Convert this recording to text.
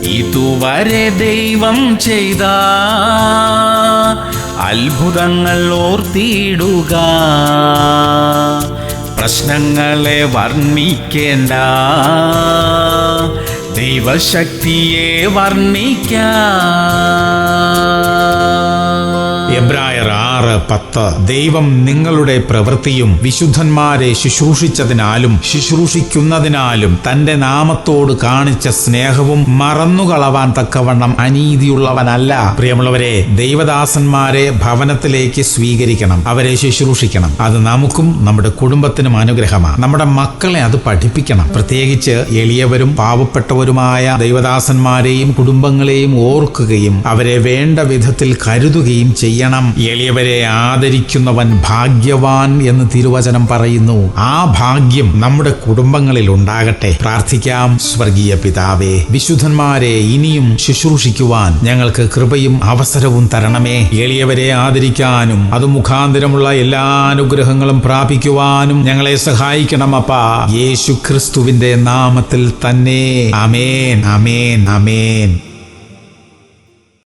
ഇതുവരെ ദൈവം ചെയ്ത അത്ഭുതങ്ങൾ ഓർത്തിടുക. പ്രശ്നങ്ങളെ വർണ്ണിക്കേണ്ട, ദൈവശക്തിയെ വർണ്ണിക്കാം. എബ്രായർ 6:10 ദൈവം നിങ്ങളുടെ പ്രവൃത്തിയും വിശുദ്ധന്മാരെ ശുശ്രൂഷിച്ചതിനാലും ശുശ്രൂഷിക്കുന്നതിനാലും തന്റെ നാമത്തോട് കാണിച്ച സ്നേഹവും മറന്നുകളവാൻ തക്കവണ്ണം അനീതിയുള്ളവനല്ല. പ്രിയമുള്ളവരെ, ദൈവദാസന്മാരെ ഭവനത്തിലേക്ക് സ്വീകരിക്കണം, അവരെ ശുശ്രൂഷിക്കണം. അത് നമുക്കും നമ്മുടെ കുടുംബത്തിനും അനുഗ്രഹമാണ്. നമ്മുടെ മക്കളെ അത് പഠിപ്പിക്കണം. പ്രത്യേകിച്ച് എളിയവരും പാവപ്പെട്ടവരുമായ ദൈവദാസന്മാരെയും കുടുംബങ്ങളെയും ഓർക്കുകയും അവരെ വേണ്ട വിധത്തിൽ കരുതുകയും ചെയ്യണം. എളിയവരെ ആദരിക്കുന്നവൻ ഭാഗ്യവാൻ എന്ന് തിരുവചനം പറയുന്നു. ആ ഭാഗ്യം നമ്മുടെ കുടുംബങ്ങളിൽ ഉണ്ടാകട്ടെ. പ്രാർത്ഥിക്കാം. സ്വർഗീയ പിതാവേ, വിശുദ്ധന്മാരെ ഇനിയും ശുശ്രൂഷിക്കുവാൻ ഞങ്ങൾക്ക് കൃപയും അവസരവും തരണമേ. എളിയവരെ ആദരിക്കാനും അത് മുഖാന്തരമുള്ള എല്ലാ അനുഗ്രഹങ്ങളും പ്രാപിക്കുവാനും ഞങ്ങളെ സഹായിക്കണം അപ്പാ. യേശു ക്രിസ്തുവിന്റെ നാമത്തിൽ തന്നെ. ആമേൻ, ആമേൻ, ആമേൻ.